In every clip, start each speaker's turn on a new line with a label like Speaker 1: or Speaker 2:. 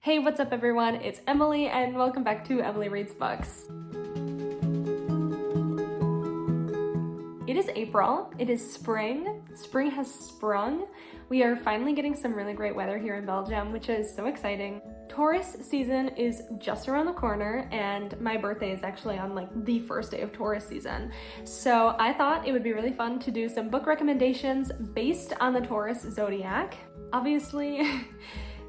Speaker 1: Hey, what's up everyone? It's Emily and welcome back to Emily Reads Books. It is April, it is spring. Spring has sprung. We are finally getting some really great weather here in Belgium, which is so exciting. Taurus season is just around the corner and my birthday is actually on like the first day of Taurus season. So I thought it would be really fun to do some book recommendations based on the Taurus zodiac. Obviously,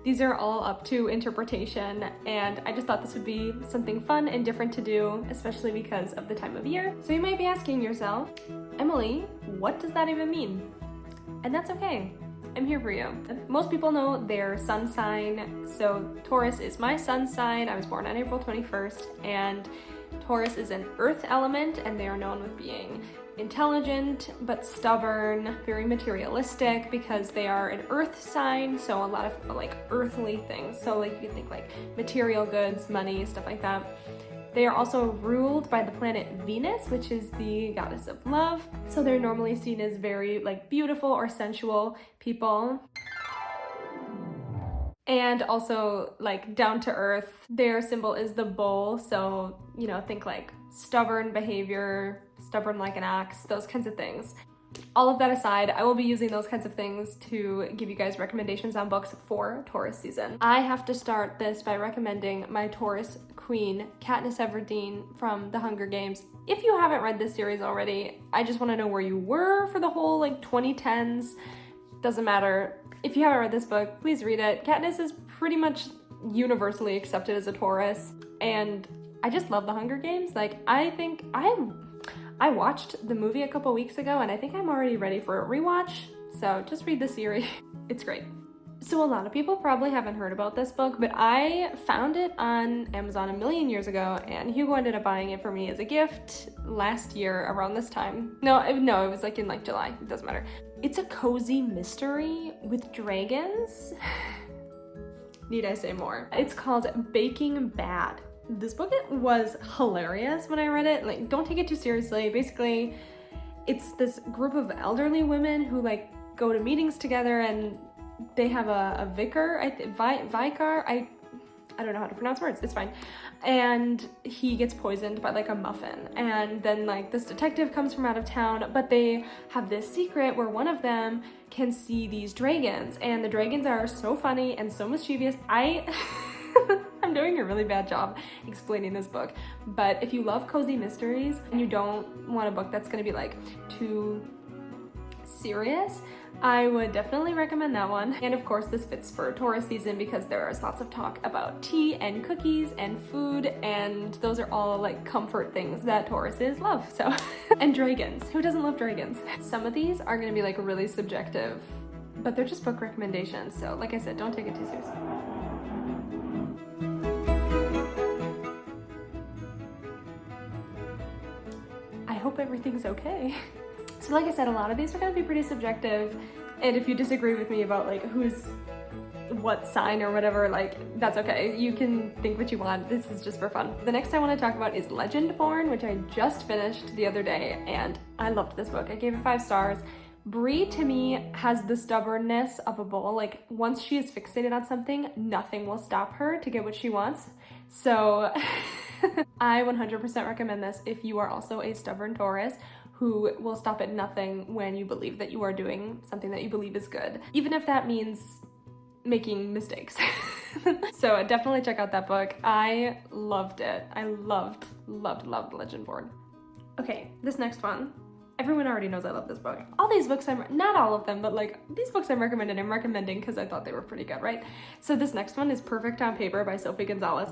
Speaker 1: these are all up to interpretation, and I just thought this would be something fun and different to do, especially because of the time of year. So you might be asking yourself, Emily, what does that even mean? And that's okay. I'm here for you. Most people know their sun sign, so Taurus is my sun sign. I was born on April 21st, and Taurus is an earth element, and they are known with being intelligent but stubborn, very materialistic because they are an earth sign, so a lot of like earthly things. So like you can think like material goods, money, stuff like that. They are also ruled by the planet Venus, which is the goddess of love. So they're normally seen as very like beautiful or sensual people. And also like down to earth. Their symbol is the bull, so you know, think like stubborn behavior, stubborn like an ox, those kinds of things. All of that aside, I will be using those kinds of things to give you guys recommendations on books for Taurus season. I have to start this by recommending my Taurus queen, Katniss Everdeen from The Hunger Games. If you haven't read this series already, I just want to know where you were for the whole like 2010s. Doesn't matter. If you haven't read this book, please read it. Katniss is pretty much universally accepted as a Taurus, and I just love The Hunger Games. Like, I think I watched the movie a couple weeks ago, and I think I'm already ready for a rewatch, so just read the series. It's great. So a lot of people probably haven't heard about this book, but I found it on Amazon a million years ago, and Hugo ended up buying it for me as a gift last year around this time. No, it was like in like July, it doesn't matter. It's a cozy mystery with dragons. Need I say more? It's called Baking Bad. This book was hilarious when I read it. Like, don't take it too seriously. Basically, it's this group of elderly women who like go to meetings together, and they have a vicar, vicar. I don't know how to pronounce words. It's fine. And he gets poisoned by like a muffin, and then like this detective comes from out of town, but they have this secret where one of them can see these dragons, and the dragons are so funny and so mischievous. I'm doing a really bad job explaining this book, but if you love cozy mysteries and you don't want a book that's gonna be like too serious, I would definitely recommend that one. And of course this fits for Taurus season because there is lots of talk about tea and cookies and food, and those are all like comfort things that Tauruses love, so. And dragons, who doesn't love dragons? Some of these are gonna be like really subjective, but they're just book recommendations, so like I said, don't take it too seriously. I hope everything's okay. So like I said, a lot of these are gonna be pretty subjective, and if you disagree with me about like who's what sign or whatever, like that's okay. You can think what you want. This is just for fun. The next I want to talk about is Legendborn, which I just finished the other day, and I loved this book. I gave it 5 stars. Brie, to me, has the stubbornness of a bull. Like, once she is fixated on something, nothing will stop her to get what she wants. So I 100% recommend this if you are also a stubborn Taurus who will stop at nothing when you believe that you are doing something that you believe is good, even if that means making mistakes. So definitely check out that book. I loved it. I loved Legendborn. Okay, this next one. Everyone already knows I love this book. All these books, not all of them, but like these books I'm recommending because I thought they were pretty good, right? So this next one is Perfect on Paper by Sophie Gonzales.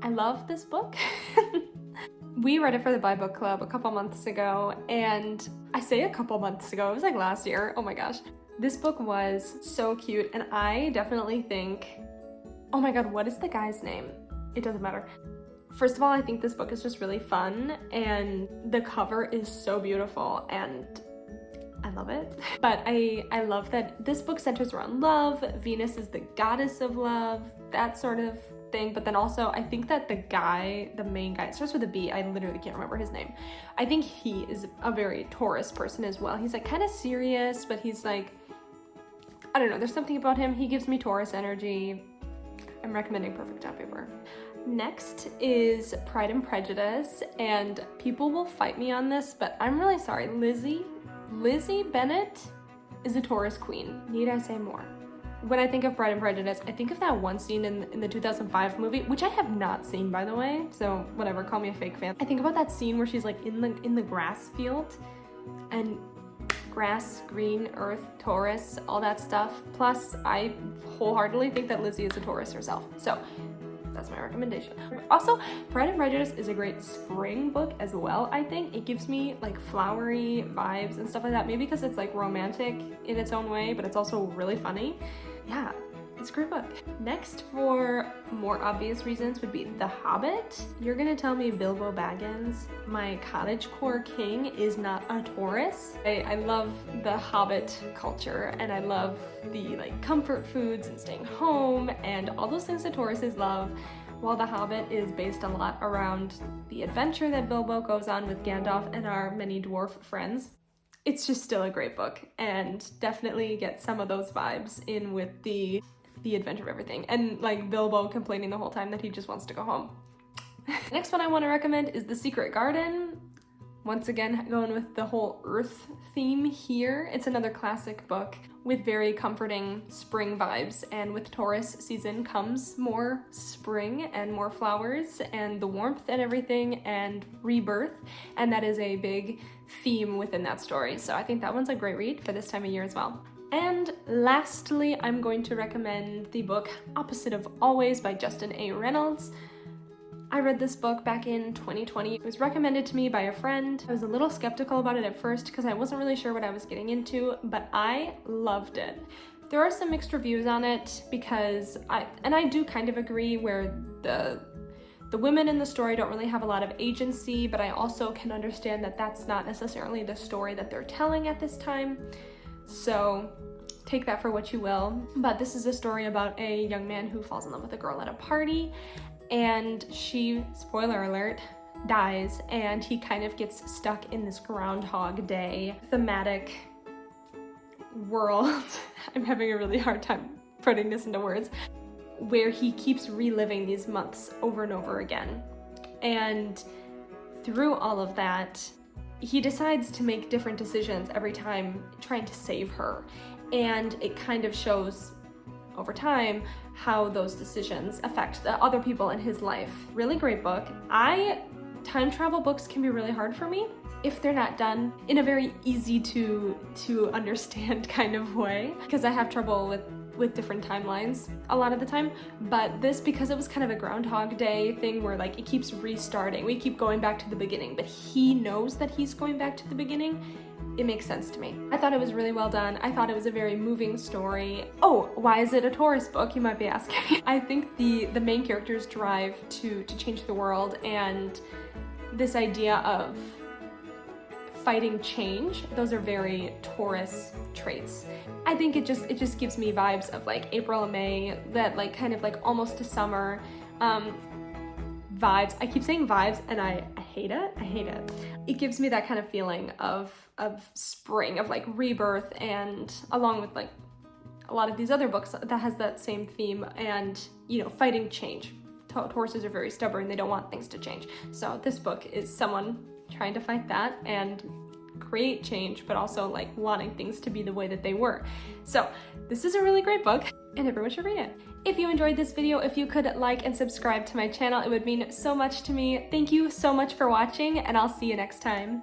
Speaker 1: I love this book. We read it for the Buy Book Club a couple months ago, and I say a couple months ago, it was like last year, oh my gosh. This book was so cute, and I definitely think, oh my god, what is the guy's name? It doesn't matter. First of all, I think this book is just really fun, and the cover is so beautiful, and I love it. But I love that this book centers around love. Venus is the goddess of love, that sort of thing. But then also, I think that the main guy, it starts with a B, I literally can't remember his name. I think he is a very Taurus person as well. He's like kind of serious, but he's like, I don't know, there's something about him. He gives me Taurus energy. I'm recommending Perfect Top Paper. Next is Pride and Prejudice, and people will fight me on this, but I'm really sorry. Lizzie Bennett is a Taurus queen. Need I say more? When I think of Pride and Prejudice, I think of that one scene in the 2005 movie, which I have not seen, by the way, so whatever, call me a fake fan. I think about that scene where she's like in the grass field, and grass, green, earth, Taurus, all that stuff. Plus, I wholeheartedly think that Lizzie is a Taurus herself. So that's my recommendation. Also, Pride and Prejudice is a great spring book as well, I think. It gives me like flowery vibes and stuff like that. Maybe because it's like romantic in its own way, but it's also really funny. Yeah, it's a great book. Next, for more obvious reasons, would be The Hobbit. You're gonna tell me Bilbo Baggins, my cottagecore king, is not a Taurus. I love the Hobbit culture, and I love the like comfort foods and staying home and all those things that Tauruses love. While The Hobbit is based a lot around the adventure that Bilbo goes on with Gandalf and our many dwarf friends, it's just still a great book, and definitely get some of those vibes in with the adventure of everything, and like Bilbo complaining the whole time that he just wants to go home. Next one I want to recommend is The Secret Garden. Once again, going with the whole earth theme here. It's another classic book with very comforting spring vibes, and with Taurus season comes more spring and more flowers and the warmth and everything and rebirth, and that is a big theme within that story. So I think that one's a great read for this time of year as well. And lastly, I'm going to recommend the book Opposite of Always by Justin A. Reynolds. I read this book back in 2020. It was recommended to me by a friend. I was a little skeptical about it at first because I wasn't really sure what I was getting into, but I loved it. There are some mixed reviews on it because I do kind of agree where the women in the story don't really have a lot of agency, but I also can understand that that's not necessarily the story that they're telling at this time. So take that for what you will. But this is a story about a young man who falls in love with a girl at a party, and she, spoiler alert, dies, and he kind of gets stuck in this Groundhog Day thematic world. I'm having a really hard time putting this into words, where he keeps reliving these months over and over again. And through all of that, he decides to make different decisions every time trying to save her. And it kind of shows over time how those decisions affect the other people in his life. Really great book. Time travel books can be really hard for me if they're not done in a very easy to understand kind of way, because I have trouble with different timelines a lot of the time. But this, because it was kind of a Groundhog Day thing where like it keeps restarting, we keep going back to the beginning, but he knows that he's going back to the beginning, it makes sense to me. I thought it was really well done. I thought it was a very moving story. Oh, why is it a Taurus book, you might be asking? I think the main character's drive to change the world and this idea of fighting change, those are very Taurus traits. I think it just gives me vibes of like April and May, that like kind of like almost to summer vibes. I keep saying vibes and I hate it. It gives me that kind of feeling of spring, of like rebirth, and along with like a lot of these other books that has that same theme, and you know, fighting change. Tauruses are very stubborn, they don't want things to change. So this book is someone trying to fight that and create change, but also like wanting things to be the way that they were. So this is a really great book and everyone should read it. If you enjoyed this video, if you could like and subscribe to my channel, it would mean so much to me. Thank you so much for watching, and I'll see you next time.